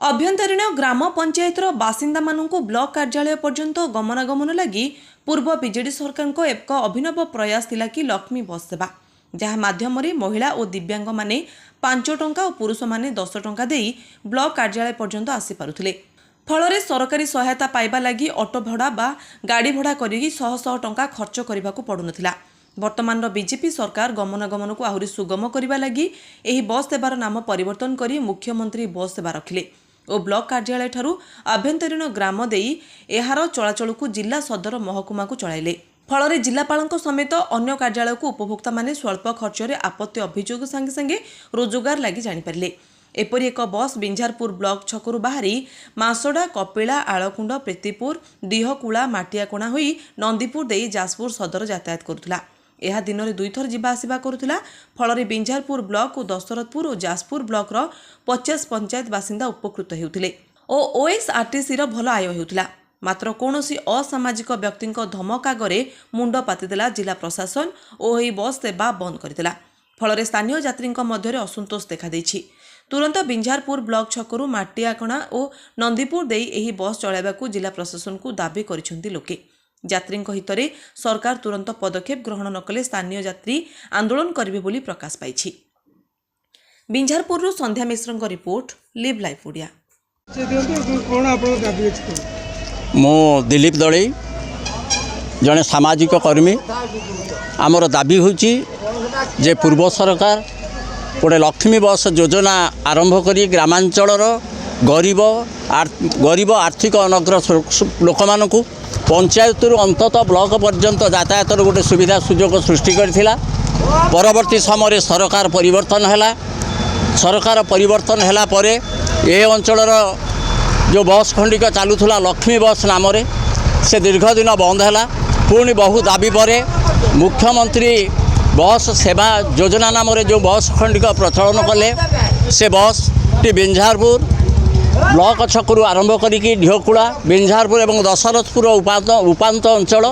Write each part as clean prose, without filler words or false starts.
अभ्यंतरीण ग्राम पंचायतर बासिंदा मानू ब्लॉक कार्यालय पर्यंत गमनागमन लगी पूर्व बीजेडी सरकार एक अभिनव प्रयास थिला कि लक्ष्मी बस सेवा जहाँ माध्यम महिला और दिव्यांग माने 5 टंका और पुरुष माने 10 टंका देई ब्लॉक कार्यालय पर्यंत आसी पारुथिले। फल सरकारी सहायता पाइबा लगी ऑटो भड़ा बा गाड़ी भड़ा करी शह शह टंका खर्च करने को पड़ुनथिला। वर्तमान बीजेपी सरकार गमनागमन को आहुरी सुगम करने लगी एही बस सेवार नाम परिवर्तन करी मुख्यमंत्री बस सेवा रखिले और ब्लॉक कार्यालय ठारू आभ्यंतरीण ग्राम देई एहार चलाचल को जिला सदर महकुमा को चलाइले। फल जिलापाल समेत अन्य कार्यालय को उपभोक्ता माने स्वल्प खर्च में आपत्ति अभियोग संगे संगे रोजगार लगी जानीपारे। एपरी एक बस बिंझारपुर ब्लॉक छकरू बाहरी मासड़ा कपिला आलकुंड प्रीतिपुर डीहकुला माटियाकोणा होई नंदीपुर देई जाजपुर सदर यातायात करुला। यह दिन में 2 थर जीवा आसिबा करुला। फल बिंझारपुर ब्लॉक और दशरथपुर और जाजपुर ब्लॉक 50 पंचायत बासिंदा उपकृत होउथिले और ओएसआरटीसी भल आय होउथिला। मात्र कौनसी असामाजिक व्यक्ति धमक आगे मुंड पातिदेला जिला प्रशासन और यह बस सेवा बंद करदेला। फल स्थानीय यात्री मध्य असंतोष देखा देछि। तुरंत बिंझारपुर ब्लॉक छकरू माटियाकणा और नंदीपुर देई एही बस चलाइबाकू जिला प्रशासन को दाबी करिसेंती लोके। यात्री हित में सरकार तुरंत पदक्षेप ग्रहण न कले स्थानीय यात्री आंदोलन करेंगे बोली प्रकाश पाई। बिंझारपुर संध्या मिश्र रिपोर्ट लिव लाइफ ओडिया। मो दिलीप दलई जड़े सामाजिक कर्मी आमर दाबी होची जे पूर्व सरकार गोटे लक्ष्मी बस योजना आरंभ करी ग्रामांचल गरीब आर्थिक अनग्र लोक मानू पंचायत अंततः ब्लॉक पर्यंत यातायात गोटे सुविधा सुजोग सृष्टि करथिला। परवर्ती समय सरकार परिवर्तन हैला परे ए अंचलर जो बस खंडिक चलुला लक्ष्मी बस नाम से दीर्घ दिन बंद है। पुणी बहु दाबी परे मुख्यमंत्री बस सेवा योजना नाम जो बस खंडिक प्रचलन कले से बस टी बिंझारपुर ब्लॉक छकरू आरंभ करी ढिहकुला बिंझारपुर और दशरथपुर उपात अंचल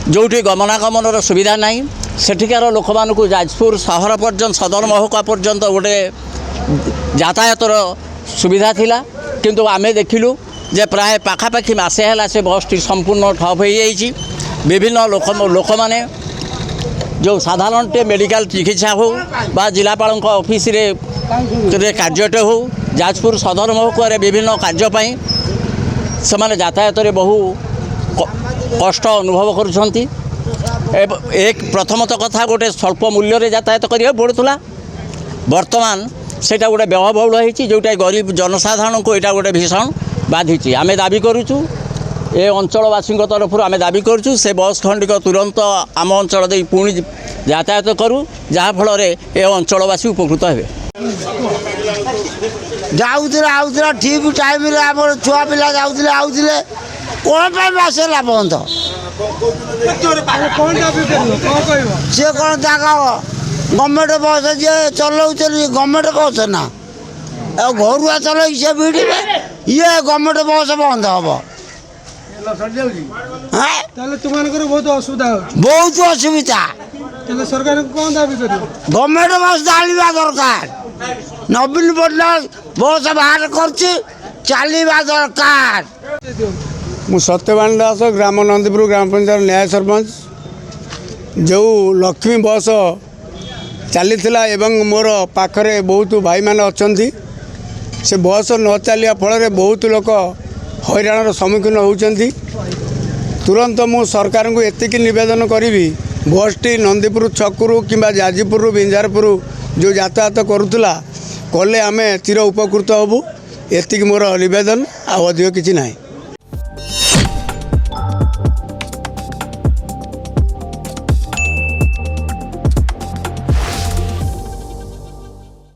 जोटी गमनागमन सुविधा नहीं सेठिकार लोक मानू जाजपुर सहर पर्यंत सदर महकुमा पर्यंत गोटे यातायात सुविधा थिला। किंतु आमे देखिलु जे प्राय पाखापाखि मासे है से बस टी संपूर्ण ठप हो जाइए। विभिन्न लोक माने जो साधारण मेडिकल चिकित्सा हो बा जिलापाल ऑफिस रे कार्यटे हो जाजपुर सदर महकुमा विभिन्न कार्यपाई से यातायात बहु कष्ट अनुभव करुछंती। एक प्रथमत कथा गोटे स्वल्प मूल्य यातायात करिया पड़ुला वर्तमान सेटा गोटे व्ययबहुल होती जोटा गरीब जनसाधारण को यहाँ गोटे भीषण बाधि। आमे दाबी करुचु ए अंचलवासी तरफ आमे दाबी करुचु से बस खंडिक तुरंत आम अंचल दे पुणी यातायात करूँ जहाँ फल ए अंचलवासी उपकृत हे। जाऊला ठीक टाइम आम छुआ पिला जाऊले आउले कौन बासेला बंद सी कौन गवर्नमेंट बस जे चलाऊ गवर्नमेंट बस ना घरुआ चल से भिड़े ये गवर्नमेंट बस बंद हम बहुत असुविधा सरकार कौन दाबी कर गवर्नमेंट बस डालवा दरकार नवीन पट्टनायक बस बाहर कर चलवा दरकार। मु सत्यवान दास ग्राम नंदीपुर ग्राम पंचायत न्याय सरपंच जो लक्ष्मी बस चली एवं मोर पाखरे बहुत भाई मान अच्छा से बस न चलिया फल बहुत लोक हैरान सम्मुखीन होती। तुरंत मु सरकार को एतिक निवेदन करी बस टी नंदीपुर छकरू कि जाजपुर बिंझारपुर जो यातायात करुला कले आमे चिर उपकृत हबू एतिक मोर निवेदन आ अधिक किछि नाही।